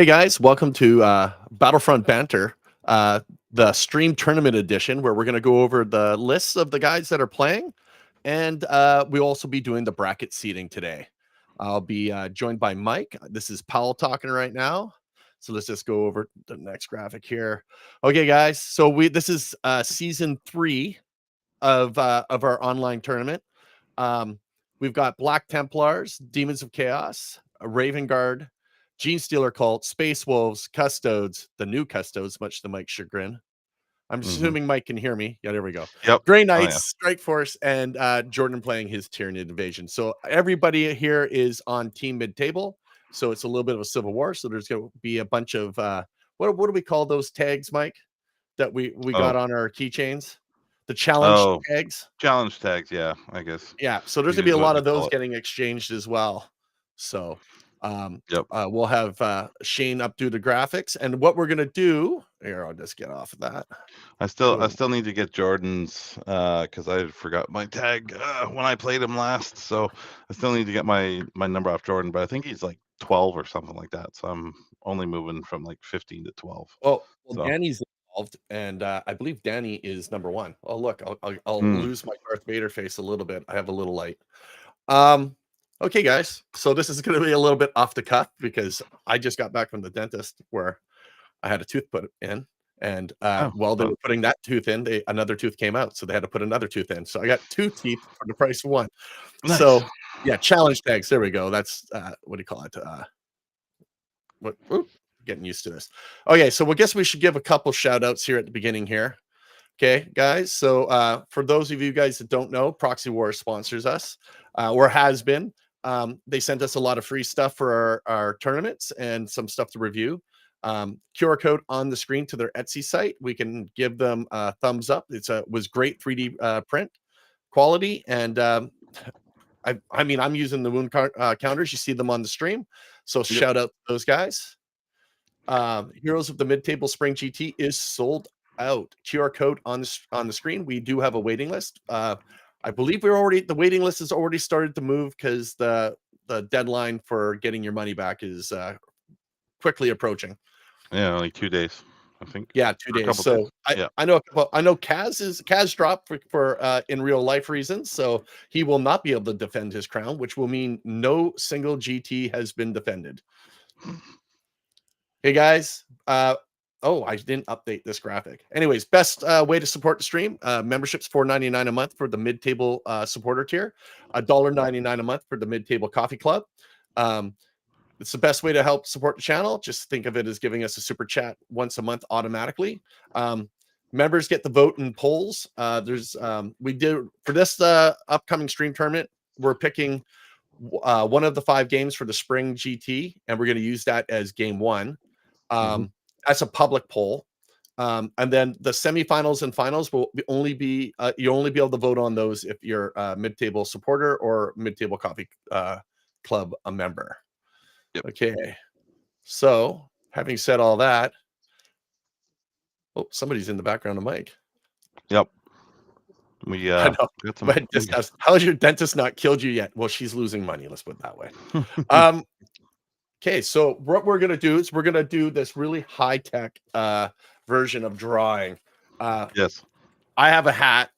Hey guys, welcome to Battlefront Banter, the stream tournament edition, where we're going to go over the lists of the guys that are playing, and we'll also be doing the bracket seeding today. I'll be joined by Mike. This is Powell talking right now. So let's just go over the next graphic here. Okay, guys. So this is season 3 of our online tournament. We've got Black Templars, Demons of Chaos, Raven Guard, Gene Stealer Cult, Space Wolves, Custodes, the new Custodes, much to Mike's chagrin. I'm assuming Mike can hear me. Yeah, there we go. Yep. Grey Oh, Knights, yeah. Strike Force, and Jordan playing his Tyranid Invasion. So everybody here is on team mid-table. So it's a little bit of a civil war. So there's going to be a bunch of what do we call those tags, Mike? That we got on our keychains? The challenge tags. Challenge tags, yeah, I guess. Yeah, so there's gonna be a lot of those getting exchanged as well. So Yep. we'll have Shane up do the graphics, and what we're gonna do here, I'll just get off of that. I still need to get Jordan's because I forgot my tag when I played him last. So I still need to get my number off Jordan, but I think he's like 12 or something like that. So I'm only moving from like 15 to 12. Well, So. Danny's involved, and I believe Danny is number 1. Oh, look, I'll lose my Darth Vader face a little bit. I have a little light. Okay, guys. So this is going to be a little bit off the cuff because I just got back from the dentist where I had a tooth put in, and while they were putting that tooth in, another tooth came out, so they had to put another tooth in. So I got 2 teeth for the price of 1. Nice. So yeah, challenge tags. There we go. That's what do you call it? Getting used to this. Okay, so I guess we should give a couple shout outs here at the beginning here. Okay, guys. So for those of you guys that don't know, Proxy War sponsors us, or has been. They sent us a lot of free stuff for our tournaments and some stuff to review. QR code on the screen to their Etsy site. We can give them a thumbs up. Was great 3D print quality, and I mean, I'm using the wound counters. You see them on the stream, so shout out to those guys. Heroes of the Mid-Table Spring GT is sold out. QR code on the screen. We do have a waiting list. I believe the waiting list has already started to move because the deadline for getting your money back is quickly approaching. Yeah, like 2 days, I think. Yeah, 2 days. So days. I know Kaz dropped for in real life reasons, so he will not be able to defend his crown, which will mean no single GT has been defended. Hey guys, oh, I didn't update this graphic. Anyways, best way to support the stream, membership's $4.99 a month for the mid-table supporter tier, $1.99 a month for the mid-table coffee club. It's the best way to help support the channel. Just think of it as giving us a super chat once a month automatically. Members get the vote in polls. We did for this upcoming stream tournament, we're picking one of the 5 games for the spring GT, and we're going to use that as game 1. That's a public poll. And then the semifinals and finals will only be you only be able to vote on those if you're a mid-table supporter or mid-table coffee club a member. Yep. Okay. So having said all that, oh, somebody's in the background of Mike. Yep. We I know. How's your dentist not killed you yet? Well, she's losing money. Let's put it that way. Okay, so what we're gonna do is we're gonna do this really high-tech version of drawing. Yes. I have a hat,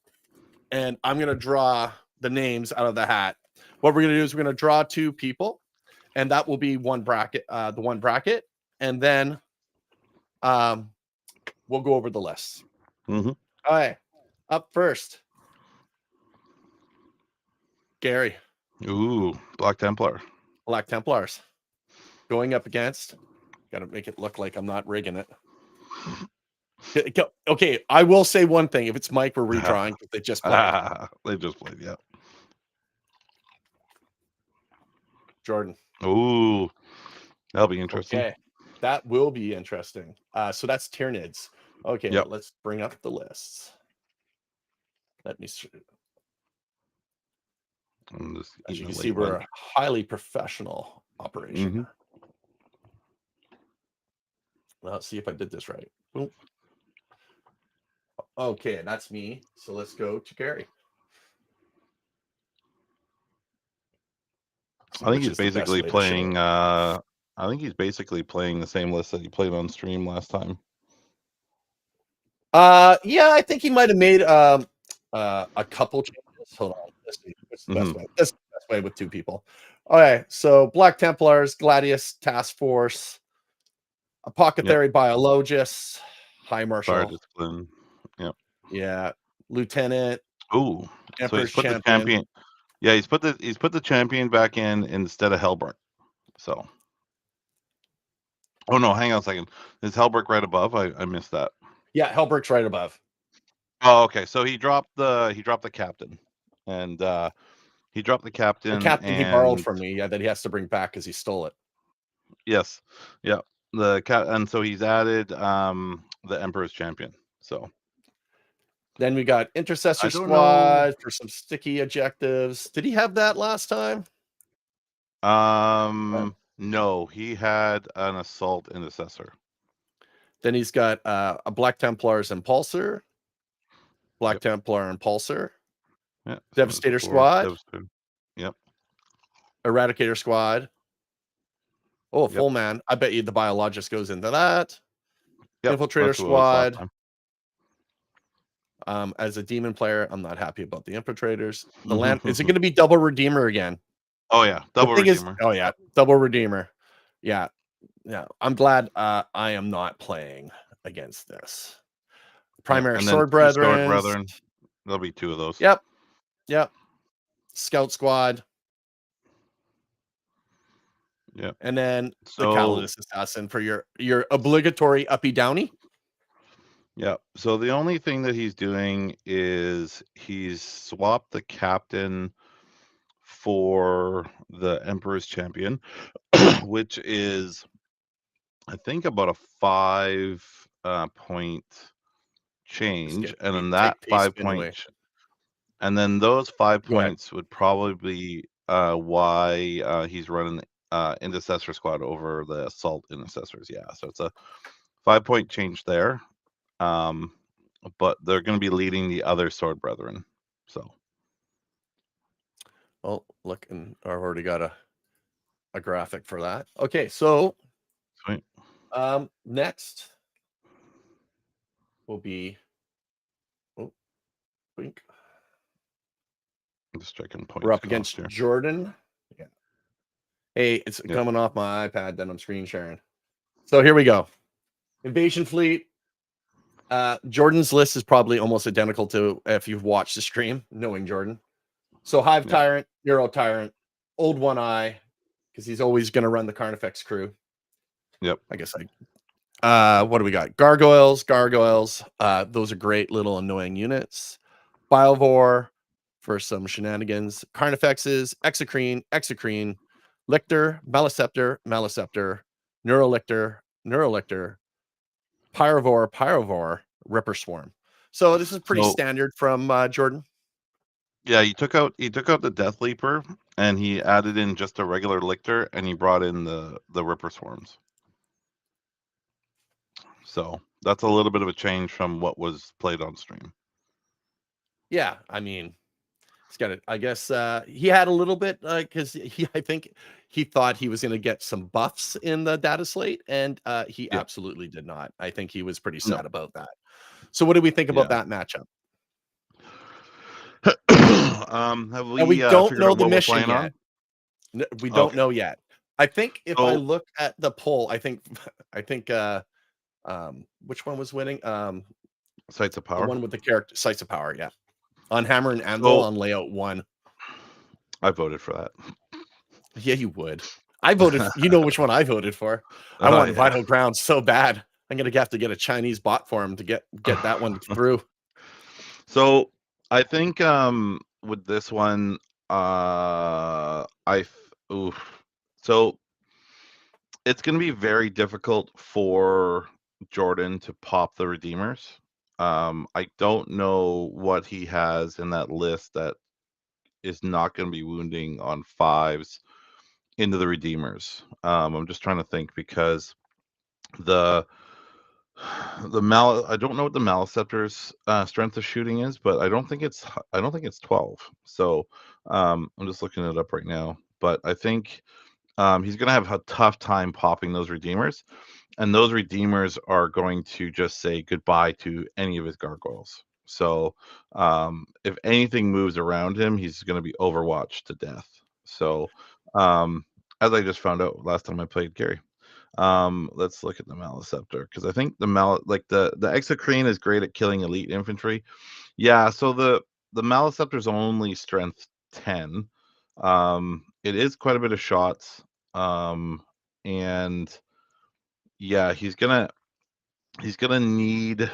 and I'm gonna draw the names out of the hat. What we're gonna do is we're gonna draw 2 people, and that will be one bracket, the one bracket, and then we'll go over the lists. All right, up first, Gary. Ooh, Black Templar. Black Templars. Going up against, got to make it look like I'm not rigging it. Okay, I will say one thing. If it's Mike, we're redrawing because they just played. They just played, yeah. Jordan. Ooh, that'll be interesting. Okay, that will be interesting. So that's Tyranids. Okay, let's bring up the lists. Let me see. As you can see, we're a highly professional operation. Let's see if I did this right. Boom. Okay, that's me. So let's go to Gary. I think he's basically playing I think he's basically playing the same list that he played on stream last time. Yeah, I think he might have made a couple changes. Hold on, let's see. What's the best way? This is the best way with two people. Okay, so Black Templars, Gladius Task Force, Apothecary Biologists, High Fire Marshal, discipline. Yep. yeah, Lieutenant, Ooh. So he's Emperor's put the Champion. champion. Yeah, he's put the champion back in instead of Hellbrook. So. Oh no, hang on a second. Is Hellbrook right above? I missed that. Yeah, Hellbrook's right above. Oh, okay. So he dropped the captain, and he dropped the captain. The captain he borrowed from me, yeah, that he has to bring back because he stole it. Yes, yeah. The cat, and so he's added the Emperor's Champion. So then we got Intercessor I don't know. Squad for some sticky objectives. Did he have that last time? No, he had an assault intercessor. Then he's got a Black Templar's Impulsor, Black Templar Impulsor, Yeah, Devastator Squad, Devastator. Yep. Eradicator Squad. Oh, full man. I bet you the Biologist goes into that. Yep, Infiltrator Squad. As a demon player, I'm not happy about the Infiltrators. The land is it going to be double Redeemer again? Oh yeah, double Redeemer. Oh yeah, double Redeemer. Yeah, yeah. I'm glad I am not playing against this. Primary Sword Brethren. There'll be two of those. Yep. Scout Squad. Yeah. And then the Calidus Assassin for your obligatory uppy downy. Yeah. So the only thing that he's doing is he's swapped the captain for the Emperor's Champion, which is I think about a 5 point change, and then that 5 point, and then those 5 points would probably be why he's running Intercessor Squad over the Assault Intercessors. Yeah, so it's a 5 point change there. But they're going to be leading the other Sword Brethren. So. Oh, look, and I've already got a graphic for that. Okay, so sweet. Next will be blink. I'm just checking points. We're up against here. Jordan. Yeah. Hey, it's coming off my iPad that I'm screen sharing. So here we go. Invasion Fleet. Jordan's list is probably almost identical to if you've watched the stream, knowing Jordan. So Hive Tyrant, Euro Tyrant, Old One Eye, because he's always going to run the Carnifex crew. Yep. I guess what do we got? Gargoyles. Those are great little annoying units. Biovore for some shenanigans. Carnifexes, Exocrine, Lictor, Maleceptor, Neurolictor, Pyrovore, Ripper Swarm. So this is pretty standard from Jordan. Yeah, he took out the Death Leaper and he added in just a regular Lictor and he brought in the Ripper Swarms. So that's a little bit of a change from what was played on stream. Yeah, I mean, he's got it. I guess he had a little bit because I think he thought he was going to get some buffs in the data slate, and he absolutely did not. I think he was pretty sad about that. So, what do we think about that matchup? Have we don't know the mission yet. We don't know yet. I think if I look at the poll, I think which one was winning? Sights of Power. The one with the character Sights of Power, yeah. On Hammer and Anvil on layout 1. I voted for that. Yeah, you would. I voted. You know which one I voted for. I want Vital Ground so bad. I'm gonna have to get a Chinese bot for him to get that one through. So I think with this one, so it's gonna be very difficult for Jordan to pop the Redeemers. I don't know what he has in that list that is not going to be wounding on 5s into the Redeemers. I'm just trying to think because I don't know what the Maleceptor's strength of shooting is, but I don't think it's 12. So I'm just looking it up right now. But I think he's going to have a tough time popping those Redeemers. And those Redeemers are going to just say goodbye to any of his gargoyles. So if anything moves around him, he's going to be overwatched to death. So as I just found out last time I played Gary, let's look at the Maliceptor, because I think the Exocrine is great at killing elite infantry. Yeah, so the Maliceptor's only strength 10. It is quite a bit of shots. And yeah, he's gonna need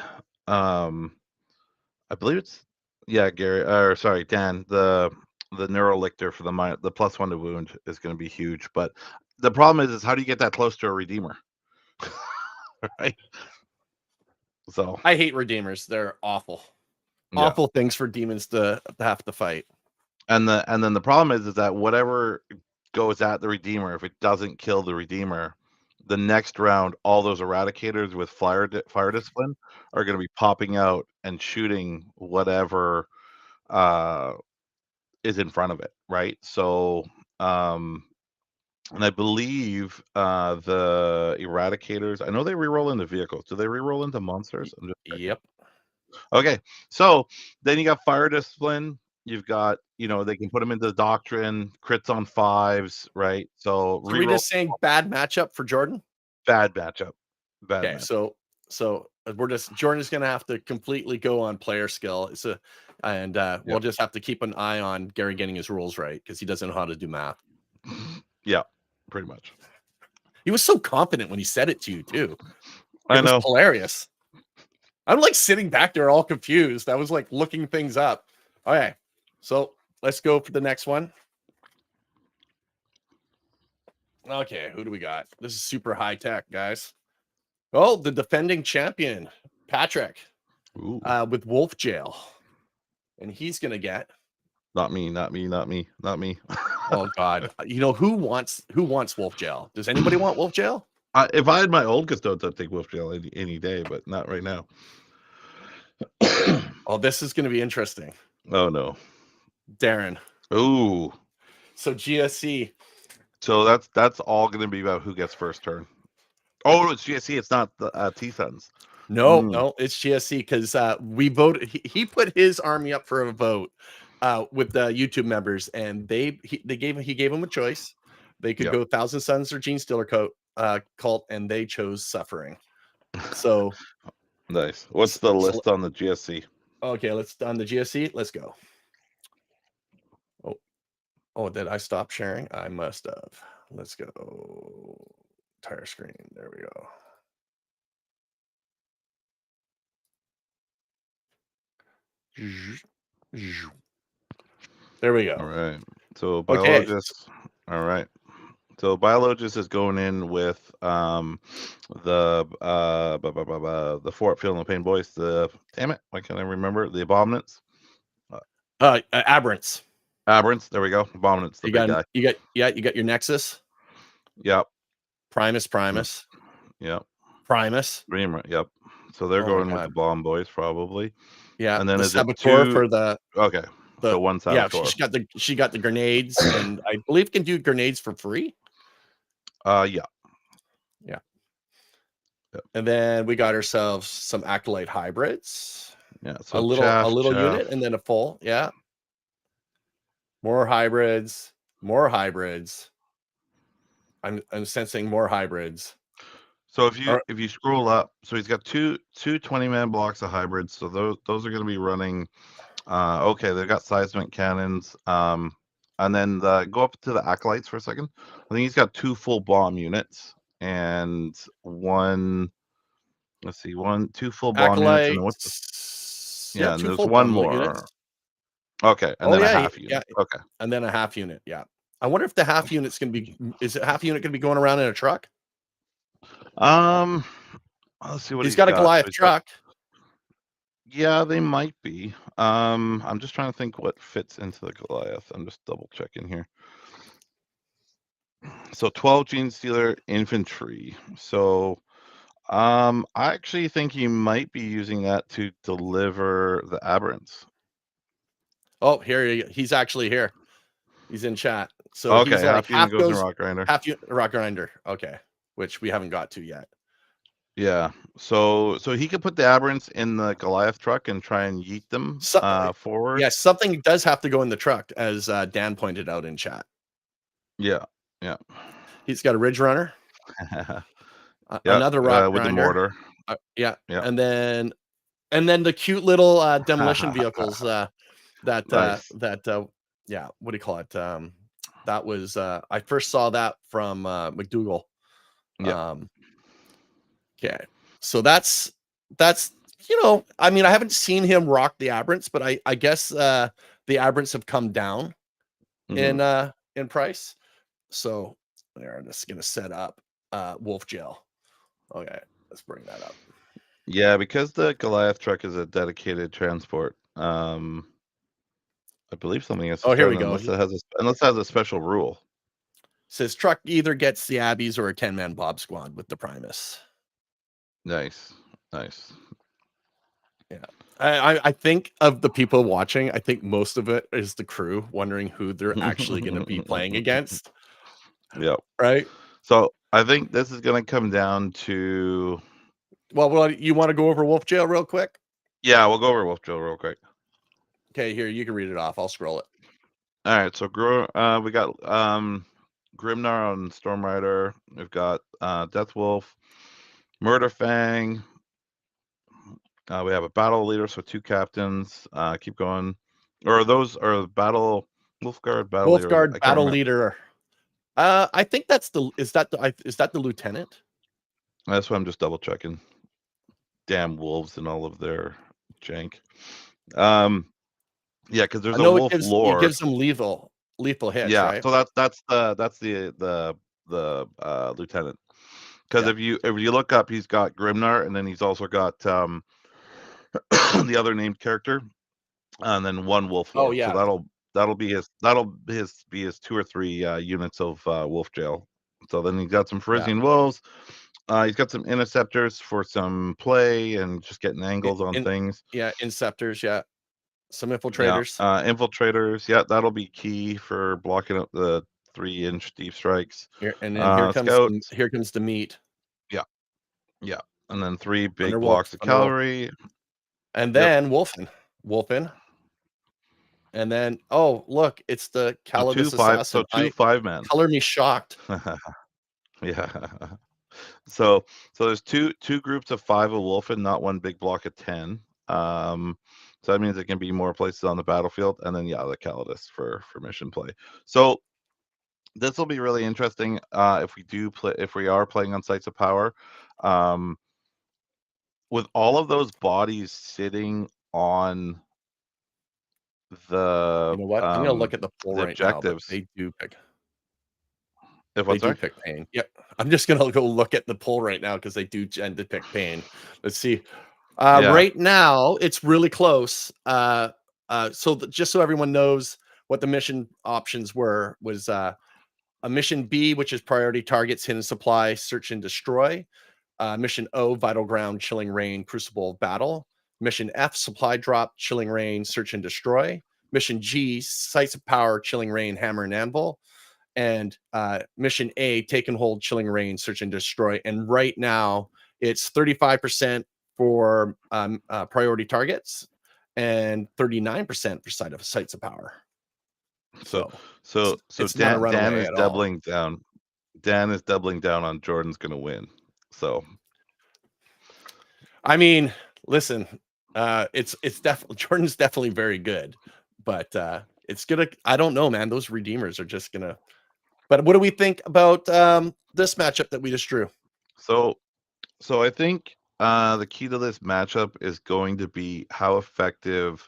I believe it's Gary, or sorry, Dan, the Neurolictor for the +1 to wound is gonna be huge. But the problem is how do you get that close to a Redeemer? Right? So I hate Redeemers. They're awful. yeah. Awful things for demons to have to fight. And then the problem is that whatever goes at the Redeemer, if it doesn't kill the Redeemer, the next round, all those Eradicators with fire discipline are going to be popping out and shooting whatever is in front of it, right? So, and I believe the Eradicators, I know they reroll into vehicles. Do they reroll into monsters? I'm just checking. Yep. Okay, so then you got fire discipline. You've got, they can put them into the doctrine, crits on 5s, right? So So we reroll. just saying bad matchup for Jordan? Bad matchup. Bad Okay, matchup. so we're just Jordan's gonna have to completely go on player skill. We'll Yep. just have to keep an eye on Gary getting his rules right because he doesn't know how to do math. Yeah, pretty much. He was so confident when he said it to you too. It I was know. hilarious. I'm like sitting back there all confused. I was like looking things up. Okay, so let's go for the next one. Okay, who do we got? This is super high tech, guys. Oh, the defending champion, Patrick, Ooh. with Wolf Jail. And he's gonna get Not me, not me, not me, not me. oh god. Who wants Wolf Jail? Does anybody want Wolf Jail? If I had my old custodes, I'd take Wolf Jail any day, but not right now. Oh, this is gonna be interesting. Oh no. Darren. Ooh. So GSC. So that's all going to be about who gets first turn. Oh, it's GSC. It's not the T-Suns. No, it's GSC because we voted. He put his army up for a vote with the YouTube members, and he gave him a choice. They could Yep. go Thousand Suns or Gene Stealer cult, and they chose Suffering. So Nice. What's the list on the GSC? Okay, let's on the GSC. Let's go. Oh, did I stop sharing? I must have. Let's go. Entire screen. There we go. There we go. All right. So Biologist. Okay. All right. So Biologist is going in with the Fort Feeling the Pain Boys. Damn it, why can't I remember the Abominants? Aberrants. Aberrants. There we go. Abominants. The big guy. You got your Nexus. Yep. Primus. Yep. Primus. Yep. So they're going with the Bomb Boys probably. Yeah. And then the is Saboteur it two... for the okay. So one Saboteur. Yeah, she got the grenades, and I believe can do grenades for free. Yeah. Yeah. Yep. And then we got ourselves some Acolyte hybrids. Yeah. So a little unit and then a full. Yeah. More hybrids. I'm sensing more hybrids. So if you scroll up, so he's got two 20-man blocks of hybrids. So those are going to be running. Okay, they've got seismic cannons. And then go up to the Acolytes for a second. I think he's got 2 full bomb units and two full bomb units. And then what's and there's one more. Units. Okay, and then a half unit. Yeah. Okay, and then a half unit. Yeah. I wonder if the half unit's going to be. Is it half unit going to be going around in a truck? Let's see what he's got a Goliath truck. Yeah, they might be. I'm just trying to think what fits into the Goliath. I'm just double checking here. So 12 Gene Stealer infantry. So I actually think he might be using that to deliver the Aberrants. Oh, he's actually here. He's in chat. So Okay, he's like half unit half goes in goes rock grinder. half rock grinder. Okay, which we haven't got to yet. Yeah. So he could put the aberrants in the Goliath truck and try and yeet them So, forward. yes, something does have to go in the truck, as Dan pointed out in chat. Yeah. Yeah. He's got a Ridge Runner, Yeah. another rock With the grinder, mortar. yeah, Yeah. and then the cute little demolition vehicles Nice. yeah, what do you call it? That was I first saw that from McDougal. Yeah. Um, okay, so that's I mean, I haven't seen him rock the Aberrants, but I guess the Aberrants have come down Mhm. in price. So there, I'm just gonna set up Wolf Gel. Okay, let's bring that up. Yeah, because the Goliath truck is a dedicated transport. I believe something has to Oh, here start we go. unless it has a special rule. Says truck either gets the Abbeys or a 10-man Bob squad with the Primus. Nice. Nice. Yeah. I think of the people watching, I think most of it is the crew wondering who they're actually going to be playing against, Yep. right? So I think this is gonna come down to Well, you want to go over Wolf Jail real quick? yeah, we'll go over Wolf Drill real quick. Okay, here, you can read it off. I'll scroll it. All right, so we got Grimnar on Storm Rider. We've got Death Wolf, Murder Fang. We have a battle leader, so 2 captains. Keep going. Or those are battle Wolfguard battle leader. Wolfguard I can't battle remember. leader. I think that's is that the lieutenant? That's why I'm just double checking. Damn wolves and all of their jank. Yeah, because there's I a know wolf it lore. gives them lethal hits, Yeah, right? so that's the lieutenant. Because Yeah. if you look up, he's got Grimnar, and then he's also got the other named character, and then 1 wolf Oh lord. So yeah. that'll be his 2 or 3 units of wolf jail. So then he's got some Yeah. Frisian wolves. He's got some interceptors for some play and just getting In, angles on in things. yeah, inceptors, yeah. Some Yeah, infiltrators. infiltrators. Yeah, that'll be key for blocking up the 3-inch deep strikes. Here, and then Scouts. here comes the meat. Yeah, yeah, and then 3 big Thunderwolf, blocks of Thunderwolf. cavalry. And Yep. then Wolfen. And then, oh, look, it's the So Calidus assassin. 2 5-man. Color me shocked. Yeah. So there's two groups of 5 of Wolfen, not 1 big block of 10. So that means it can be more places on the battlefield, and then yeah, the Calidus for mission play. So this will be really interesting if we are playing on sites of power. With all of those bodies sitting on You know what? I'm gonna look at the poll the right now, but objectives. If they what, do sorry? pick pain. Yep. I'm just gonna go look at the poll right now because they do tend to pick pain. Let's see. Yeah. Right now, it's really close. Just so everyone knows what the mission options was a mission B, which is priority targets, hidden supply, search and destroy. Mission O, vital ground, chilling rain, crucible of battle. Mission F, supply drop, chilling rain, search and destroy. Mission G, sites of power, chilling rain, hammer and anvil. And mission A, take and hold, chilling rain, search and destroy. And right now, it's 35% for priority targets and 39% for sites of power. So So so it's not a Dan runaway is at all. doubling down. Dan is doubling down on Jordan's gonna win. So I mean, listen, it's definitely Jordan's definitely very good, but it's gonna. I don't know, man. Those redeemers are just gonna. But what do we think about this matchup that we just drew? so I think the key to this matchup is going to be how effective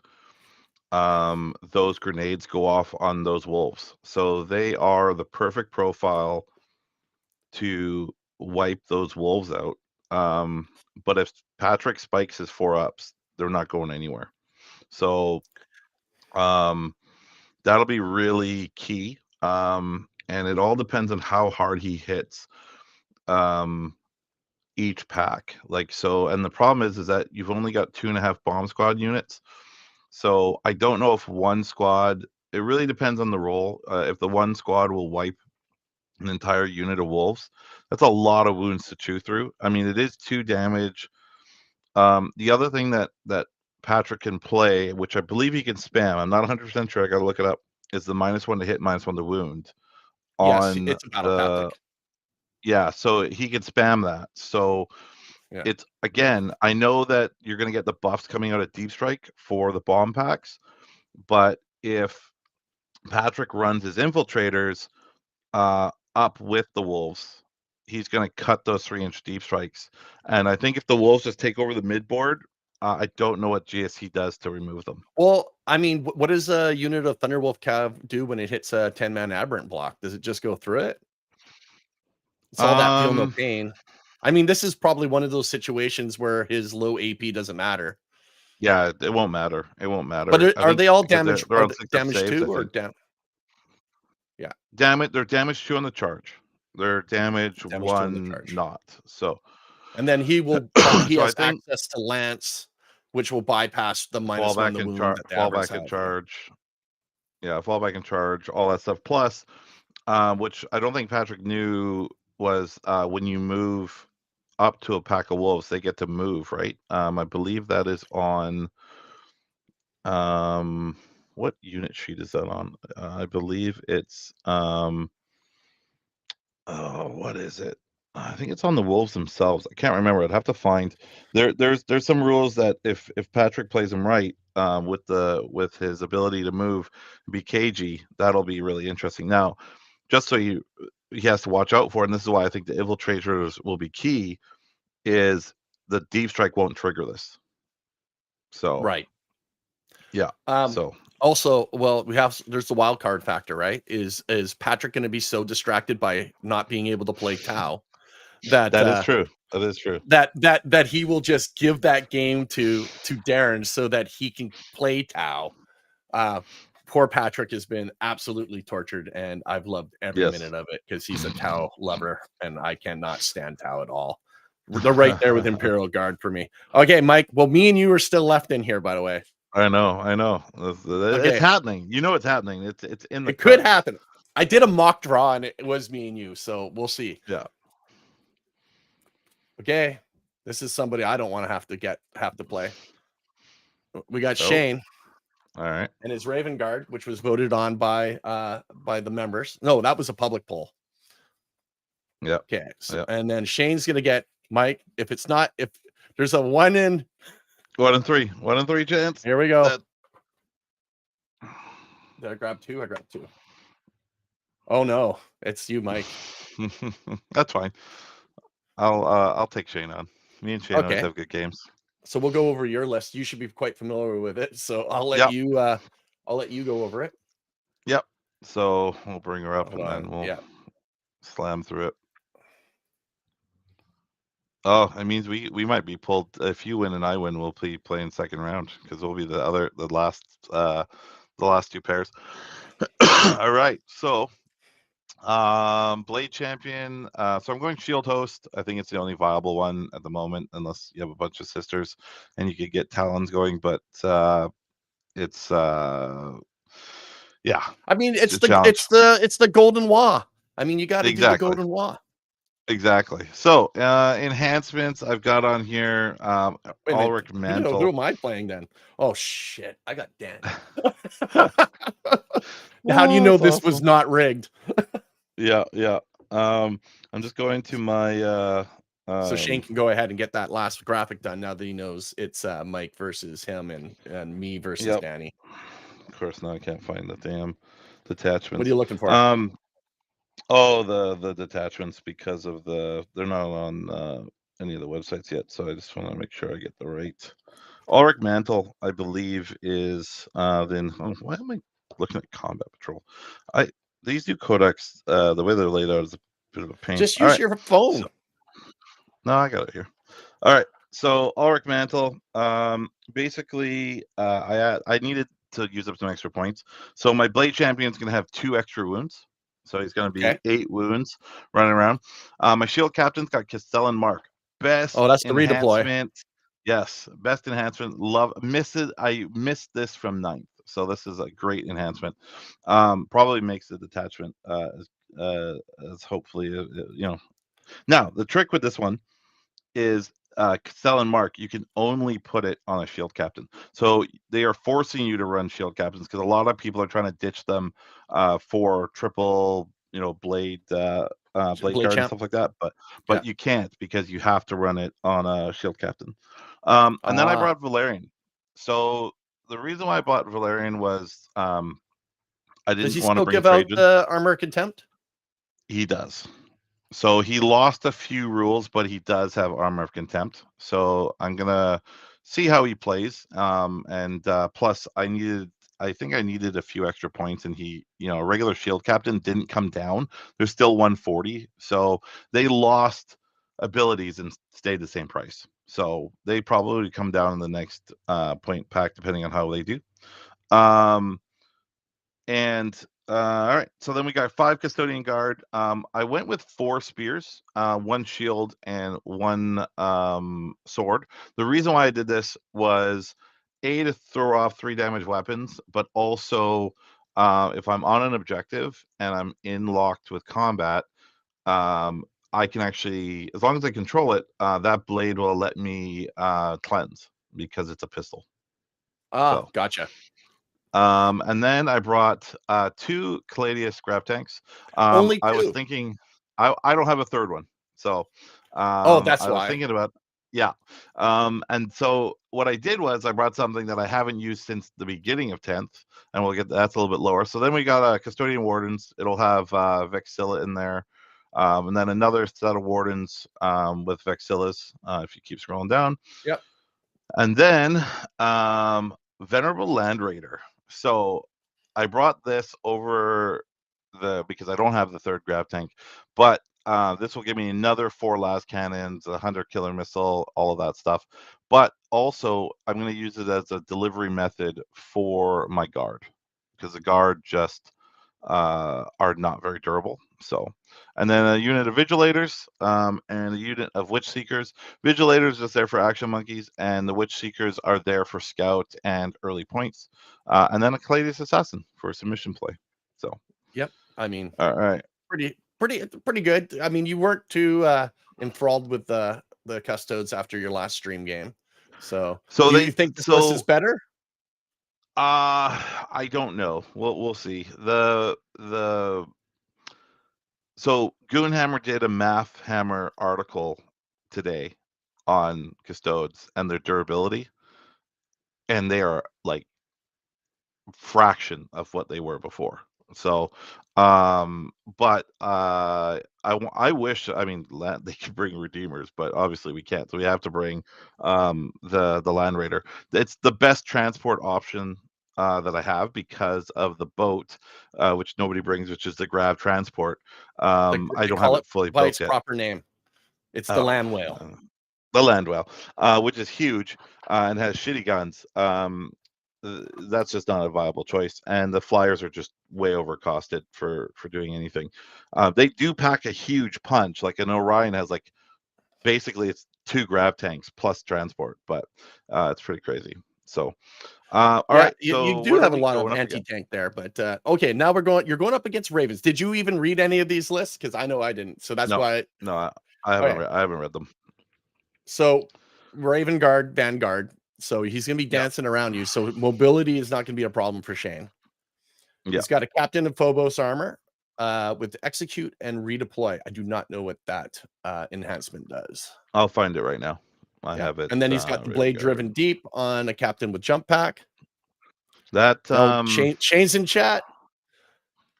those grenades go off on those wolves. So they are the perfect profile to wipe those wolves out. But if Patrick spikes his 4-ups, they're not going anywhere. So um, that'll be really key. And it all depends on how hard he hits each pack. And the problem is that you've only got 2.5 bomb squad units. So I don't know if one squad it really depends on the role. If the one squad will wipe an entire unit of wolves, that's a lot of wounds to chew through. I mean, it is 2 damage. The other thing that Patrick can play, which I believe he can spam, I'm not 100% sure, I gotta look it up, is the -1 to hit, -1 to wound Yes, on it's a battle the tactic. yeah, so he can spam that. So Yeah. it's again, I know that you're gonna get the buffs coming out of Deep Strike for the bomb packs, but if Patrick runs his infiltrators up with the wolves, he's going to cut those 3-inch deep strikes. And I think if the wolves just take over the mid board, I don't know what GSC does to remove them. Well, I mean, what does a unit of Thunderwolf Cav do when it hits a 10-man aberrant block? Does it just go through it? It's all that feel no Um, pain. I mean, this is probably one of those situations where his low AP doesn't matter. yeah, it won't matter. It won't But matter. I are think they all because damage? they're Are on they 6-up damage saves, I two or think. down? Yeah, They're damage 2 on the charge. They're damage damage two on the 1 charge. not. So And then he he so I has think access to Lance, which will bypass the -1 the wound that the fall aberrants back and have. Yeah. charge. Yeah, fall back and charge, all that stuff. Plus, which I don't think Patrick knew was when you move up to a pack of wolves, they get to move, right? I believe that is on what unit sheet is that on? I believe it's oh, what is it? I think it's on the wolves themselves. I can't remember. I'd have to find there's some rules that if Patrick plays them right, with his ability to move, be cagey, that'll be really interesting. Now, just so he has to watch out for, and this is why I think the infiltrators will be key, is the deep strike won't trigger this. So Right. yeah. Um, So Also, well, there's the wild card factor, right? Is Patrick going to be so distracted by not being able to play Tau that that is true. That is true. that he will just give that game to Darren so that he can play Tau. Uh, Poor Patrick has been absolutely tortured, and I've loved every Yes. minute of it because he's a Tau lover, and I cannot stand Tau at all. They're right there with Imperial Guard for me. Okay, Mike. Well, me and you are still left in here, by the way. I know. I know. It's Okay, happening. You know it's happening. It's in the it could cards. happen. I did a mock draw, and it was me and you, so we'll see. Yeah. Okay, this is somebody I don't want to have to play. We got Oh, Shane all right. and his Raven Guard, which was voted on by the members. No, that was a public poll. Yeah. Okay, so Yeah. and then Shane's gonna get Mike. If there's a 1 in, 1 in 3. 1 in 3 chance. here we go. That Did I grab two? I grabbed two. Oh no, it's you, Mike. That's fine. I'll take Shane on. Me and Shane always Okay, have good games. so we'll go over your list. You should be quite familiar with it. So Yep. I'll let you go over it. Yep. So we'll bring her up Hold and on. then we'll Yeah. slam through it. Oh, it means we might be pulled. If you win and I win, we'll be playing second round because we'll be the last 2 pairs. All right. So Blade Champion. So I'm going Shield Host. I think it's the only viable one at the moment, unless you have a bunch of sisters and you could get Talons going. But it's yeah, I mean, it's a challenge. it's the Golden Wa. I mean, you got to do the Exactly. Golden Wa. Exactly. So enhancements I've got on here. Wait a minute. Ulrich Who Mantle. am I playing then? Oh shit! I got Danny. How do you Oh, know that's this was awesome. not rigged? Yeah, yeah. I'm just going to my So Shane can go ahead and get that last graphic done now that he knows it's Mike versus him and me versus yep. Danny. Of course, now I can't find the damn What detachments. are you looking for? Oh, the detachments because of they're not on any of the websites yet, so I just want to make sure I get the right. Ulrich Mantle, I believe, is then. Oh, why am I looking at Combat Patrol? These new codecs, the way they're laid out is a bit of a pain. Just All use right, your phone. so no, I got it here. All right, so Ulrich Mantle. Basically, I needed to use up some extra points, so my Blade Champion's gonna have 2 extra wounds. So he's going to be Okay. 8 wounds running around. My Shield Captain's got Castellan Mark. Best Oh, that's the redeploy. enhancement. Yes, best enhancement. I missed this from 9th. So this is a great enhancement. Probably makes the detachment as hopefully Now the trick with this one is Cassell and Mark, you can only put it on a shield captain. So they are forcing you to run shield captains because a lot of people are trying to ditch them for triple, blade blade Blade guard and champ. stuff like that. But Yeah. you can't because you have to run it on a shield captain. And then I Ah. brought Valerian. So the reason why I bought Valerian was I Does he didn't want to still bring give out Trajan. the armor contempt? He does. So he lost a few rules, but he does have Armor of Contempt. So I'm gonna see how he plays. And plus, I think I needed a few extra points, and a regular Shield Captain didn't come down. They're still 140, so they lost abilities and stayed the same price. So they probably come down in the next point pack, depending on how they do. And all right, so then we got 5 custodian guard. I went with 4 spears, 1 shield, and 1 sword. The reason why I did this was to throw off 3 damage weapons, but also if I'm on an objective and I'm in locked with combat, I can actually, as long as I control it, that blade will let me cleanse because it's a pistol. Ah, So gotcha. and then I brought 2 Caladius grab tanks. Only I was 2. thinking I don't have a third one. So Oh, that's I was why. thinking about yeah. And so what I did was I brought something that I haven't used since the beginning of 10th, and we'll get that's a little bit lower. So then we got Custodian Wardens. It'll have Vexilla in there. And then another set of Wardens with Vexillas if you keep scrolling down. Yep. And then Venerable Land Raider. So I brought this over because I don't have the 3rd grab tank, but this will give me another 4 las cannons, a hunter killer missile, all of that stuff. But also I'm going to use it as a delivery method for my guard because the guard just are not very durable. So, and then a unit of Vigilators and a unit of Witch Seekers. Vigilators is there for action monkeys, and the Witch Seekers are there for scout and early points. And then a Caladius Assassin for submission play. So, Yep. I mean, all right. pretty good. I mean, you weren't too enthralled with the custodes after your last stream game. So, do you think this list is better? I don't know. We'll see. So Goonhammer did a Math Hammer article today on custodes and their durability, and they are like fraction of what they were before. So, but I wish, I mean, they could bring Redeemers, but obviously we can't. So we have to bring the Land Raider. It's the best transport option that I have because of the boat, which nobody brings, which is the grab transport. I They don't have call it it fully by built its yet. proper name. It's the Oh, land whale. the land whale, which is huge and has shitty guns. That's just not a viable choice, and the flyers are just way overcosted for doing anything. They do pack a huge punch. Like an Orion has like basically it's 2 grab tanks plus transport, but it's pretty crazy. So all Yeah, right, you so do what are have a we lot of going up against? anti-tank there, but okay, now you're going up against Ravens. Did you even read any of these lists? Because I know I didn't. So that's No, why. no, Okay, I haven't read them. so Raven Guard, Vanguard. So he's going to be Yeah, dancing around you. So mobility is not going to be a problem for Shane. yeah. He's got a Captain of Phobos armor with execute and redeploy. I do not know what that enhancement does. I'll find it right now. I Yeah, have it and then he's got the Raven blade Guard. driven deep on a Captain with jump pack. That No, Shane's in chat.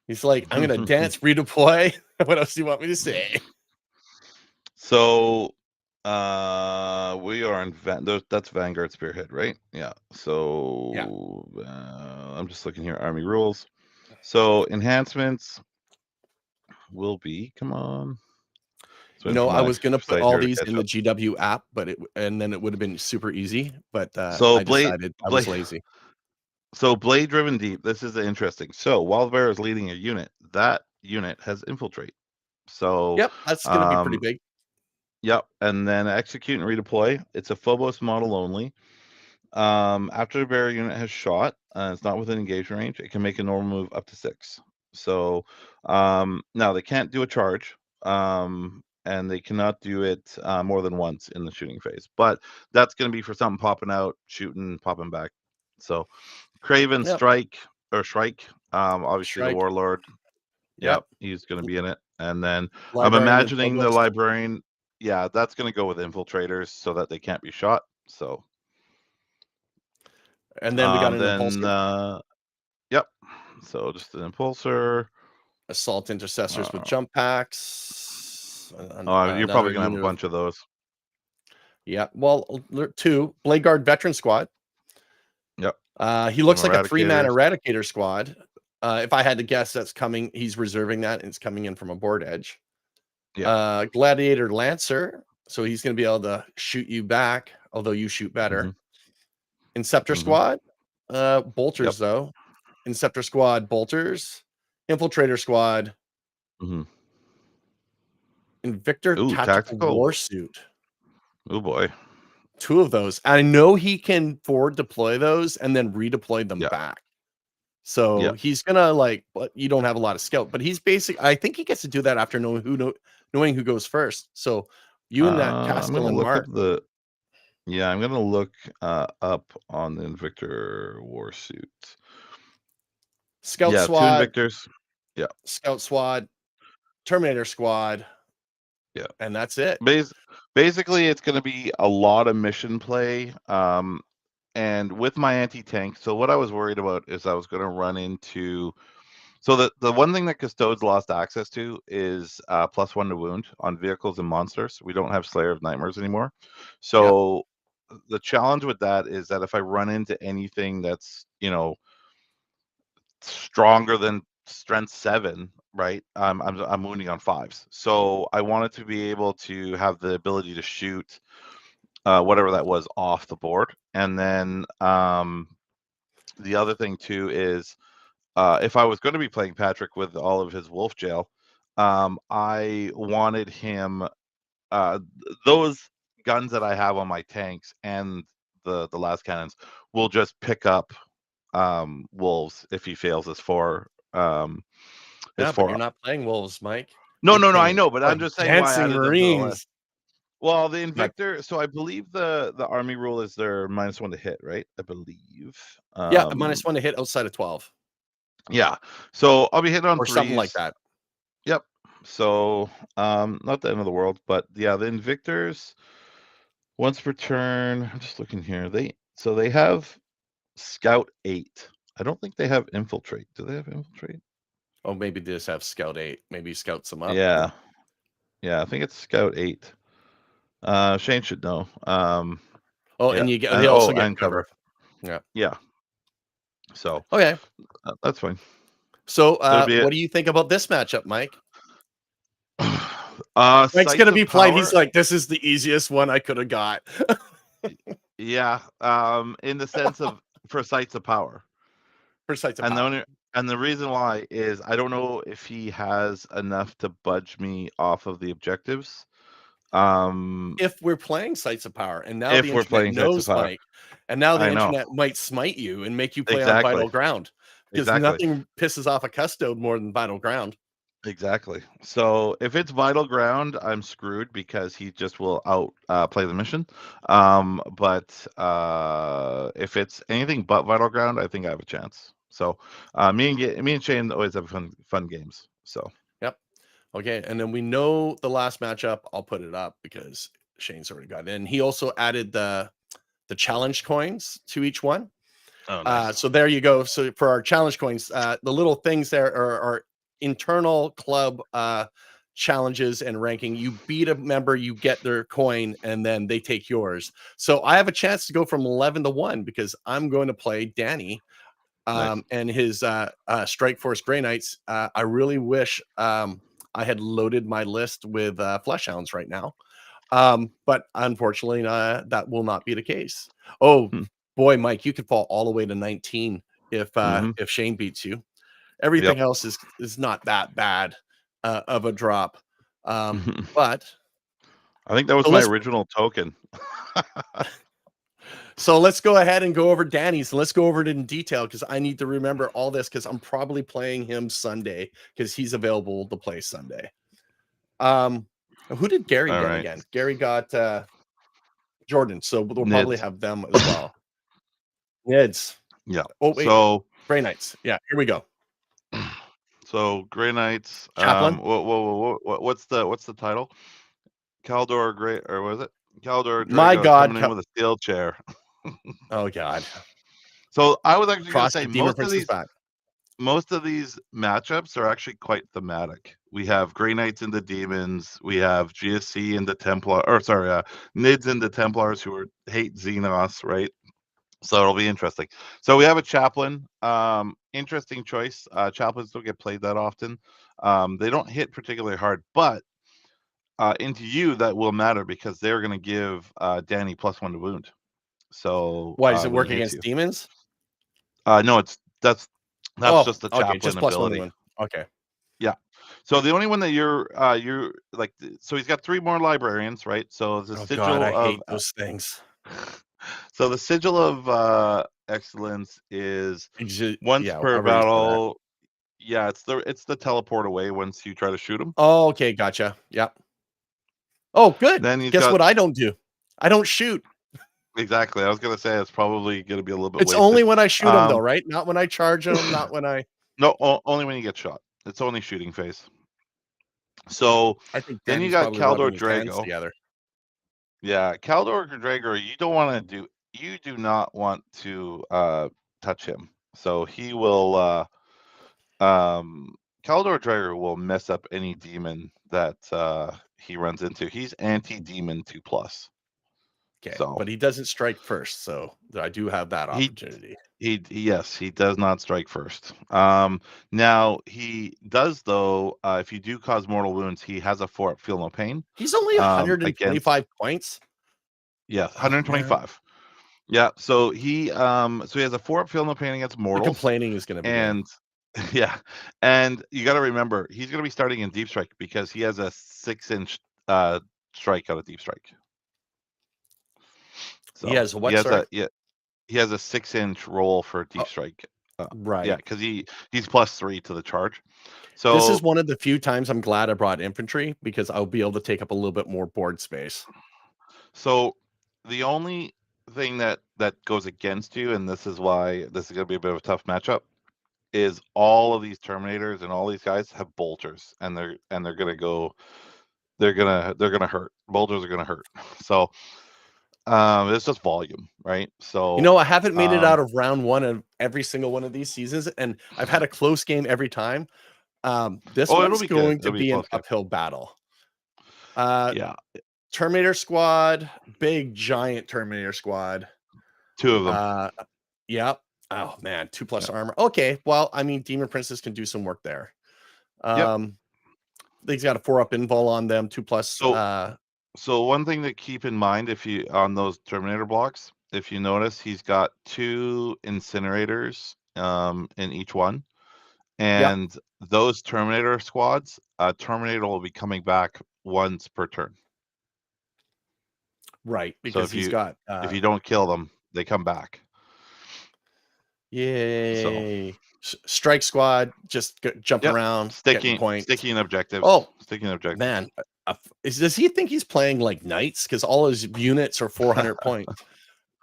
He's like, I'm gonna dance, redeploy. What else do you want me to say? So we are in that's Vanguard Spearhead, right? Yeah. Yeah. So I'm just looking here, Army rules. So enhancements will be, come on. Just waiting for I my was gonna put site all here to these catch in the up. GW app, but then it would have been super easy. But So I decided I was lazy. blade driven deep. This is interesting. So Wildbear is leading a unit. That unit has infiltrate. So Yep, that's gonna be pretty um big. yep, and then execute and redeploy. It's a Phobos model only. After the barrier unit has shot, it's not within engagement range, it can make a normal move up to 6. So now they can't do a charge, and they cannot do it more than once in the shooting phase. But that's going to be for something popping out, shooting, popping back. So Craven, Yep. Strike, or Shrike, obviously the Strike. Warlord. Yep. Yep, he's going to be in it. And then I'm Librarian and imagining the Provost. Librarian. Yeah, that's going to go with Infiltrators so that they can't be shot. So And then we got an then Impulsor. yep. So just an Impulsor. Assault Intercessors with jump packs. You're probably Another gonna have a unit. bunch of those. Yeah. Well, 2 Blade Guard Veteran Squad. Yep. He Some looks like a 3-man Eradicators. Eradicator Squad. If I had to guess, that's coming. He's reserving that, and it's coming in from a board edge. Yeah. Gladiator Lancer. So he's going to be able to shoot you back, although you shoot better. Mhm. Inceptor Mhm. Squad. Bolters, Yep. though. Inceptor Squad, Bolters. Infiltrator Squad. Mhm. Invictor Ooh, Tactical tactical. Warsuit. Oh boy. 2 of those. I know he can forward deploy those and then redeploy them Yeah. back. So Yeah. he's gonna but you don't have a lot of scout, but he's I think he gets to do that after knowing who goes first. So you and that I'm Castill gonna and look up Mark. I'm gonna look up on the Invictor Warsuit. Scout Yeah, 2 Squad, Invictors. Yeah. Scout Squad, Terminator Squad, Yeah. and that's it. Basically, it's gonna be a lot of mission play. And with my anti-tank, so what I was worried about is I was gonna run into. So the one thing that Custodes lost access to is +1 to wound on vehicles and monsters. We don't have Slayer of Nightmares anymore. Yep. So the challenge with that is that if I run into anything that's, stronger than strength 7, right? I'm wounding on 5s. So I wanted to be able to have the ability to shoot whatever that was off the board. And then the other thing too is if I was going to be playing Patrick with all of his wolf jail, I wanted him those guns that I have on my tanks and the last cannons will just pick up wolves if he fails his Yeah, but 4 you're up. not playing wolves, Mike. No, You're no, no, I playing know, but I'm like just saying why I dancing added them to the list. Marines. Well, the But Invictor, so I believe the army rule is they're -1 to hit, right? I believe. yeah, -1 to hit outside of 12 Yeah. So I'll be hitting on or something like 3s. that. Yep. So not the end of the world, but yeah, the Invictors once per turn. I'm just looking here. They have Scout 8. I don't think they have Infiltrate. Do they have Infiltrate? Oh, maybe they just have Scout 8. Maybe he scouts them up. Yeah. Yeah, I think it's Scout 8. Shane should know. Oh, Yeah. and they And also get and cover. cover. Yeah. Yeah. So Okay. that's fine. So It'll be what it. do you think about this matchup, Mike? Mike's Sites gonna of be playing. He's Power. like, this is the easiest one I could have got. Yeah. In the sense of for Sites of Power. For Sites of And Power. the reason why is I don't know if he has enough to budge me off of the objectives. If we're playing Sites of Power, and now the If we're internet playing Sites of knows Power. Mike, and now the I know. internet might smite you and make you play on Exactly. vital ground, because Exactly. nothing pisses off a custode more than vital ground. Exactly. So if it's vital ground, I'm screwed because he just will out play the mission. But if it's anything but vital ground, I think I have a chance. So me and Shane always have fun games. So Yep. Okay, and then we know the last matchup. I'll put it up because Shane's already got it. And he also added the challenge coins to each one. nice. So there you go. So for our challenge coins, the little things there are internal club challenges and ranking. You beat a member, you get their coin, and then they take yours. So I have a chance to go from 11 to 1 because I'm going to play Danny Nice. and his Strike Force Grey Knights. I really wish I had loaded my list with Fleshhounds right now. But unfortunately, that will not be the case. Oh Hmm. boy, Mike, you could fall all the way to 19 Mm-hmm. if Shane beats you. Everything Yep. else is not that bad of a drop. But I think that was so my let's original token. So let's go ahead and go over Danny's. Let's go over it in detail because I need to remember all this because I'm probably playing him Sunday because he's available to play Sunday. Who did Gary All get right. again? Gary got Jordan, so we'll probably Nids. have them as well. Nids. Yeah. Oh wait, So Grey Knights. Yeah, here we go. so Grey Knights. Chaplain. What's the title? Caldor Grey, or was it Caldor My Drago God. coming in with a steel chair? Oh God. So I was actually going to say Frosted Demon Prince is back. most of these matchups are actually quite thematic. We have Grey Knights into Demons. We have GSC into Templar, or sorry, Nids into Templars who hate Xenos, right? So it'll be interesting. So we have a Chaplain. Interesting choice. Chaplains don't get played that often. They don't hit particularly hard, but into you that will matter because they're going to give Danny +1 to wound. So Why does it when work he hits against you, demons? no, that's Oh, just the okay, Chaplain just +1 to ability. win. Okay. Yeah. So the only one that you're like, so he's got 3 more librarians, right? So the Oh God, sigil I of hate those things. so the sigil of excellence is once Yeah, per I'm ready for that. battle. Yeah, it's the teleport away once you try to shoot him. Oh, okay, gotcha. Yep. Oh, good. Then he's Guess got what I don't do? I don't shoot. exactly. I was gonna say it's probably gonna be a little bit It's only wasted. when I shoot them though, right? Not when I charge them, not when I No, only when you get shot. It's only shooting phase. So I think then you Danny's got probably Caldor rubbing his hands Drago. together. Yeah, Caldor Drago, you do not want to touch him. So he will Caldor Drago will mess up any demon that he runs into. He's anti-demon 2+. Okay, So but he doesn't strike first, so I do have that he opportunity. yes, he does not strike first. Now he does though. If you do cause mortal wounds, he has a 4-up feel no pain. He's only Against 125 points. yes, Oh man, 125. Yeah, so he has a 4-up feel no pain against the mortals, complaining is going to begin. and yeah, and you got to remember he's going to be starting in deep strike because he has a 6-inch strike out of deep strike. So He has what? Sorry. He has a 6-inch roll for deep Oh, strike. Yeah, right. because he's +3 to the charge. This is So one of the few times I'm glad I brought infantry because I'll be able to take up a little bit more board space. so the only thing that goes against you, and this is why this is going to be a bit of a tough matchup, is all of these Terminators and all these guys have bolters, and they're gonna go. They're gonna hurt. Bolters are gonna hurt. So it's just volume, right? You So know, I haven't made it out of round one of every single one of these seasons, and I've had a close game every time. This it'll one's be good. going to It'll be a be an close game. uphill battle. Uh, Yeah, Terminator Squad, big giant Terminator Squad. 2 of them. Yep. Oh man, 2+ Yeah. armor. Okay, well, I mean, Demon Princess can do some work there. Yep. He's got a 4-up invul on them, 2+. So one thing to keep in mind if you on those Terminator blocks, if you notice, he's got 2 incinerators in each one. Yep. And those Terminator squads, Terminator will be coming back once per turn. Right, So because he's got if you don't kill them, they come back. yay. Strike Squad, just jumping Yep, around, getting points. sticking objectives. Oh, Sticking objectives. man, does he think he's playing like knights? Because all his units are 400 points.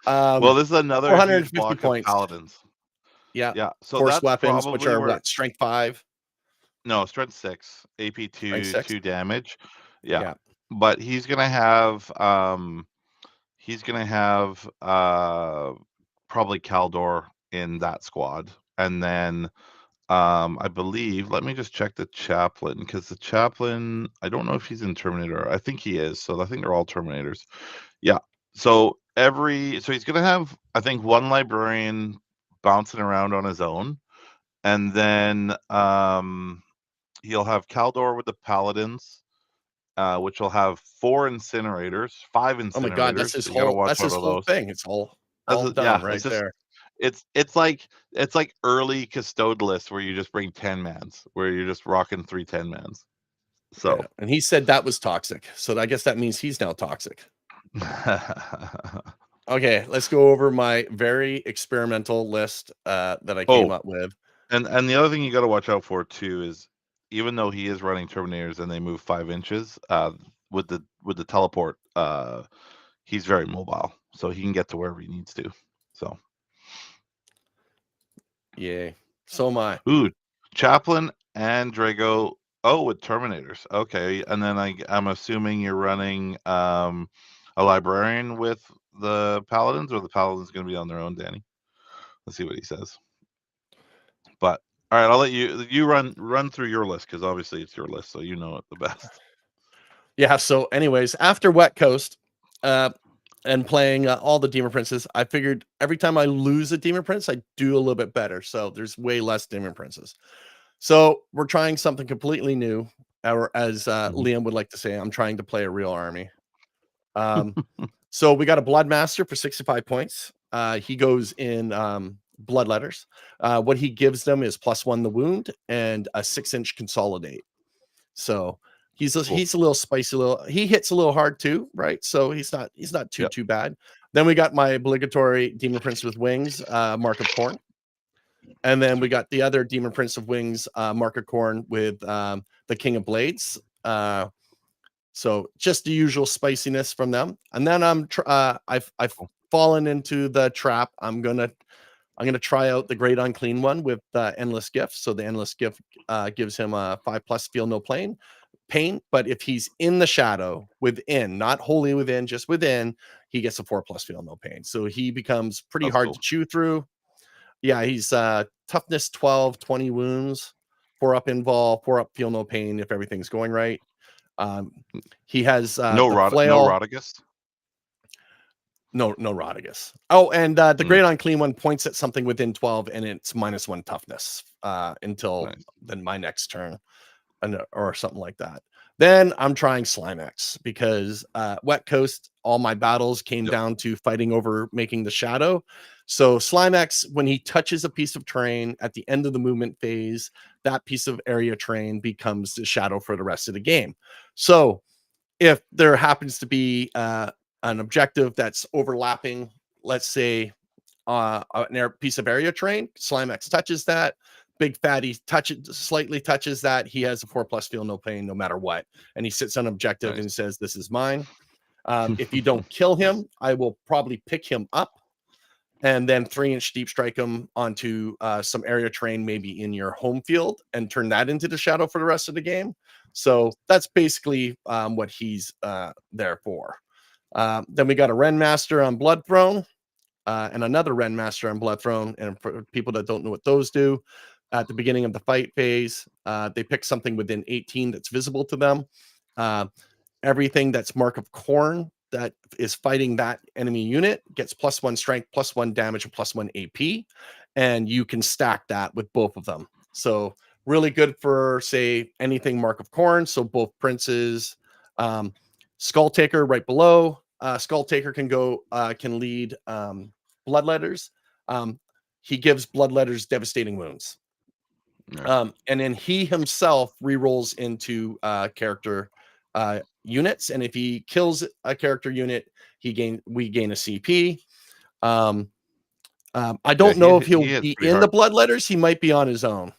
Well, this is another huge 450 block of points. paladins. Yeah. Yeah, so Force that's weapons, which probably are where what? Strength 5, no, strength 6, AP strength 2, 6. 2 damage. Yeah, Yeah. but he's gonna have probably Caldor in that squad, and then I believe. Let me just check the chaplain because the chaplain. I don't know if he's in Terminator. I think he is. So I think they're all Terminators. Yeah. So he's gonna have I think 1 librarian bouncing around on his own, and then he'll have Caldor with the paladins, which will have 4 incinerators, 5 Oh my God, incinerators. So you got to watch that's out his of whole those. thing. It's all done Yeah, right there. it's like early Custodialist where you just bring 10 mans, where you're just rocking 3 10 mans. So Yeah. And he said that was toxic. So I guess that means he's now toxic. Okay, let's go over my very experimental list that I came Oh, up with. and the other thing you got to watch out for too is even though he is running Terminators and they move 5 inches, with the teleport, he's very mobile, so he can get to wherever he needs to. So, Yay. So am I. ooh, Chaplain and Drago. Oh, with Terminators. Okay, and then I'm assuming you're running a librarian with the Paladins, or the Paladins going to be on their own, Danny. Let's see what he says. But all right, I'll let you run through your list because obviously it's your list, so you know it the best. Yeah. So, anyways, after Wet Coast, and playing all the Demon Princes, I figured every time I lose a Demon Prince, I do a little bit better. So there's way less Demon Princes. So we're trying something completely new, or as Mhm. Liam would like to say, I'm trying to play a real army. Um, so we got a Bloodmaster for 65 points. He goes in blood letters. What he gives them is +1 the wound and a 6-inch consolidate. So Cool. he's a little spicy, little he hits a little hard too, right? So he's not Yep. too bad. Then we got my obligatory Demon Prince with Wings, Mark of Corn. And then we got the other Demon Prince of Wings, Mark of Corn with the King of Blades. So just the usual spiciness from them. And then I've Cool. fallen into the trap. I'm gonna try out the Great Unclean one with Endless Gift. So the Endless Gift gives him a 5+ feel no pain. But if he's in the shadow within, not wholly within, just within, he gets a 4+ feel no pain. So he becomes pretty That's hard cool. to chew through. Yeah, he's toughness 12, 20 wounds, 4 up invol, 4 up feel no pain if everything's going right. Um, he has No the no flail. Rodigus. No Rodigus. Oh, and the Mm, Great Unclean one points at something within 12, and it's -1 toughness until nice. then my next turn, or something like that. Then I'm trying Slimex because Wet Coast, all my battles came Yep. down to fighting over making the shadow. So Slimex, when he touches a piece of terrain at the end of the movement phase, that piece of area terrain becomes the shadow for the rest of the game. So if there happens to be an objective that's overlapping, let's say piece of area terrain, Slimex touches that. Big fatty slightly touches that. He has a 4+ feel no pain no matter what, and he sits on objective Nice. and says, "This is mine." If you don't kill him, I will probably pick him up and then 3-inch deep strike him onto some area terrain, maybe in your home field, and turn that into the shadow for the rest of the game. So that's basically what he's there for. Then we got a Ren Master on Blood Throne, and another Ren Master on Blood Throne. And for people that don't know what those do, at the beginning of the fight phase, they pick something within 18 that's visible to them. Uh, Everything that's Mark of Corn that is fighting that enemy unit gets +1 strength, +1 damage, and +1 AP. And you can stack that with both of them. So really good for, say, anything Mark of Corn. So both princes, um, Skull Taker right below. Skull Taker can lead Bloodletters. Um, he gives Bloodletters devastating wounds. Nice. And then he himself rerolls into character units, and if he kills a character unit, we gain a CP. Um, I Yeah, don't know if he he'll hits be pretty in the hard. Bloodletters. He might be on his own.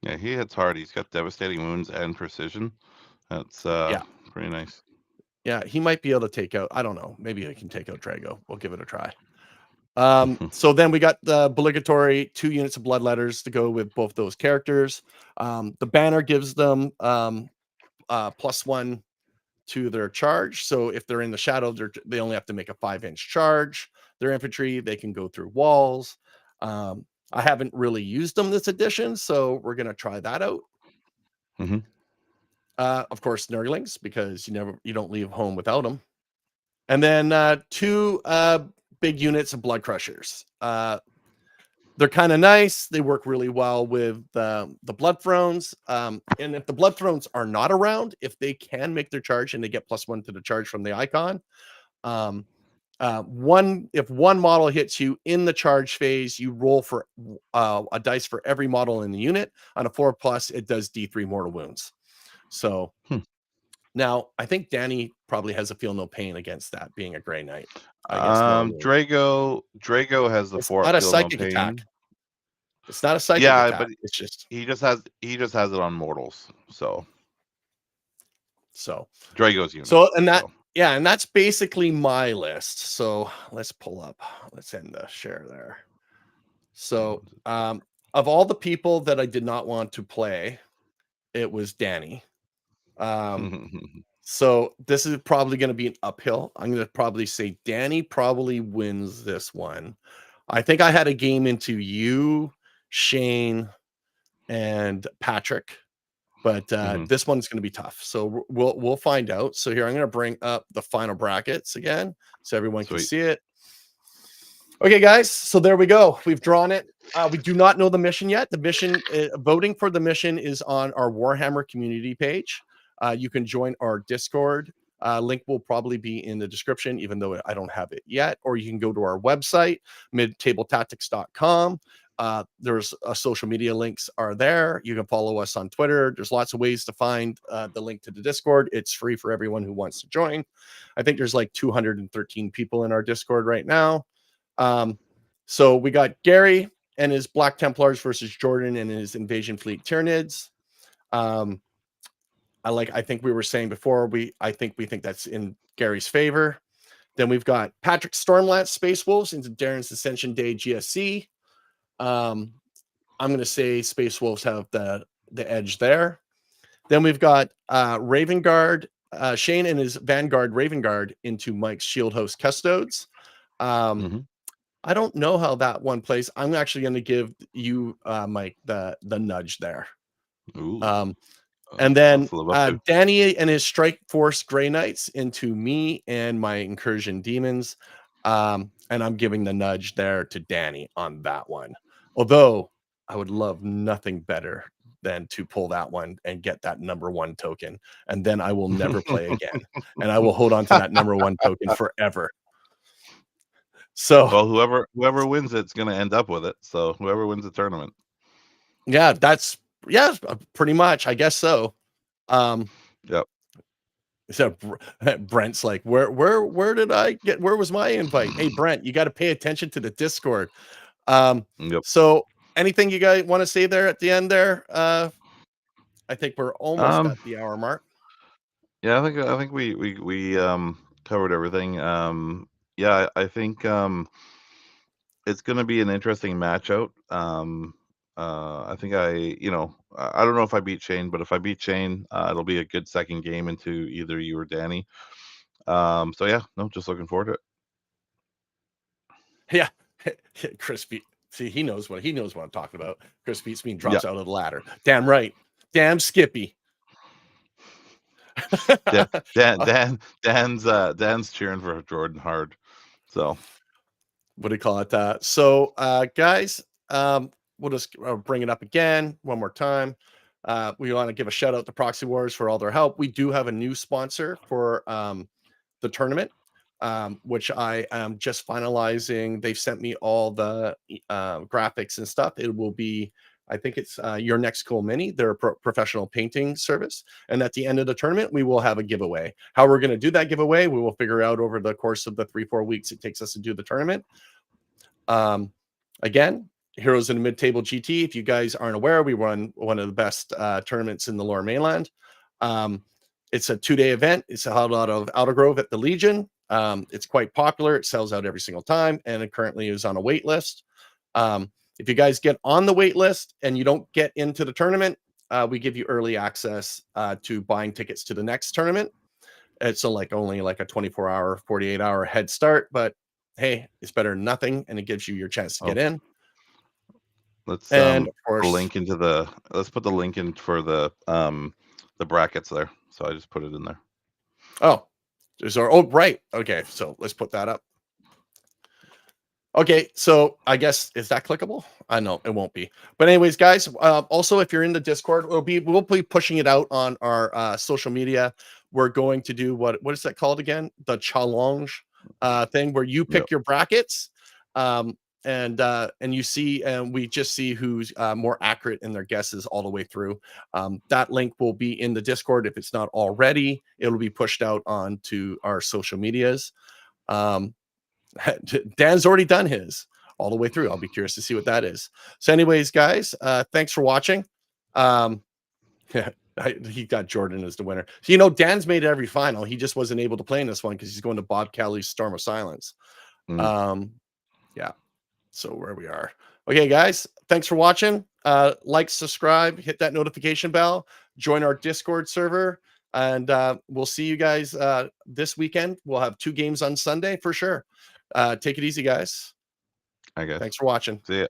Yeah, he hits hard. He's got devastating wounds and precision. That's Yeah, pretty nice. yeah, he might be able to take out. I don't know. Maybe he can take out Drago. We'll give it a try. So then we got the obligatory 2 units of Bloodletters to go with both those characters. The banner gives them +1 to their charge. So if they're in the shadow, they only have to make a 5-inch charge. Their infantry, they can go through walls. I haven't really used them this edition, so we're gonna try that out. Hmm. Of course, Nurglings, because you don't leave home without them. And then 2 big units of Blood Crushers. They're kind of nice. They work really well with the Blood Thrones. And if the Blood Thrones are not around, if they can make their charge and they get +1 to the charge from the icon, um, if one model hits you in the charge phase, you roll for a dice for every model in the unit. On a 4+, it does D3 mortal wounds. So Hmm. Now, I think Danny probably has a feel no pain against that being a Grey Knight against Norwood. Drago has the It's not a feel no psychic attack. pain. It's not a psychic Yeah, but attack. It's just he just has it on mortals. So so. Drago's unit. So and that So yeah, and that's basically my list. So let's pull up. Let's end the share there. So of all the people that I did not want to play, it was Danny. So this is probably going to be an uphill. I'm going to probably say Danny probably wins this one. I think I had a game into you, Shane, and Patrick, but this one's going to be tough. So we'll find out. So here I'm going to bring up the final brackets again, so everyone can Sweet. see it. Okay, guys. So there we go. We've drawn it. We do not know the mission yet. The mission voting for the mission is on our Warhammer community page. You can join our Discord. Link will probably be in the description, even though I don't have it yet. Or you can go to our website, midtabletactics.com. There's social media links are there. You can follow us on Twitter. There's lots of ways to find the link to the Discord. It's free for everyone who wants to join. I think there's like 213 people in our Discord right now. So we got Gary and his Black Templars versus Jordan and his Invasion Fleet Tyranids. I think we were saying before, I think that's in Gary's favor. Then we've got Patrick Stormlance Space Wolves into Darren's Ascension Day GSC. I'm going to say Space Wolves have the edge there. Then we've got Raven Guard, Shane and his Vanguard Raven Guard into Mike's Shield Host Custodes. I don't know how that one plays. I'm actually going to give you, Mike, the nudge there. And then Danny and his Strike Force Grey Knights into me and my Incursion Demons. And I'm giving the nudge there to Danny on that one. Although I would love nothing better than to pull that one and get that #1 token. And then I will never play again. And I will hold on to that #1 token forever. So well, whoever wins it's going to end up with it. So whoever wins the tournament. Yeah, pretty much. I guess so. Yep. So Brent's like, where did I get? Where was my invite? Hey, Brent, you got to pay attention to the Discord. Yep. So anything you guys want to say there at the end there? I think we're almost at the hour mark. Yeah, I think we covered everything. Yeah, I think it's going to be an interesting match out. I think I don't know if I beat Shane, but if I beat Shane, it'll be a good second game into either you or Danny. So yeah, no, just looking forward to it. Yeah, Chris beat. See, he knows what I'm talking about. Chris beats me and drops out of the ladder. Damn right. Damn Skippy. Dan's cheering for Jordan hard. So what do you call it? So guys, we'll just bring it up again one more time. We want to give a shout out to Proxy Wars for all their help. We do have a new sponsor for the tournament, which I am just finalizing. They've sent me all the graphics and stuff. It will be, I think it's Your Next Cool Mini. They're a professional painting service. And at the end of the tournament, we will have a giveaway. How we're going to do that giveaway, we will figure out over the course of the 3-4 weeks it takes us to do the tournament. Again, Heroes in the Mid-Table GT. If you guys aren't aware, we run one of the best tournaments in the Lower Mainland. It's a 2-day event. It's held out of Outer Grove at the Legion. It's quite popular. It sells out every single time, and it currently is on a wait list. If you guys get on the wait list and you don't get into the tournament, we give you early access to buying tickets to the next tournament. It's only like a 24-hour, 48-hour head start, but hey, it's better than nothing, and it gives you your chance to get in. Let's and of course, let's put the link in for the brackets there. So I just put it in there. Oh, right. Okay, so let's put that up. Okay, so I guess, is that clickable? I know it won't be. But anyways, guys, also if you're in the Discord, we'll be pushing it out on our social media. We're going to do what is that called again? The challenge thing where you pick your brackets. and you see, and we just see who's more accurate in their guesses all the way through. That link will be in the Discord. If it's not already, it'll be pushed out onto our social medias. Dan's already done his all the way through. I'll be curious to see what that is. So anyways, guys, thanks for watching. He got Jordan as the winner. So, Dan's made every final. He just wasn't able to play in this one because he's going to Bob Kelly's Storm of Silence. Yeah. So where we are. Okay, guys, thanks for watching. Like, subscribe, hit that notification bell, join our Discord server, and we'll see you guys this weekend. We'll have 2 games on Sunday for sure. Take it easy, guys. I guess. Thanks for watching. See ya.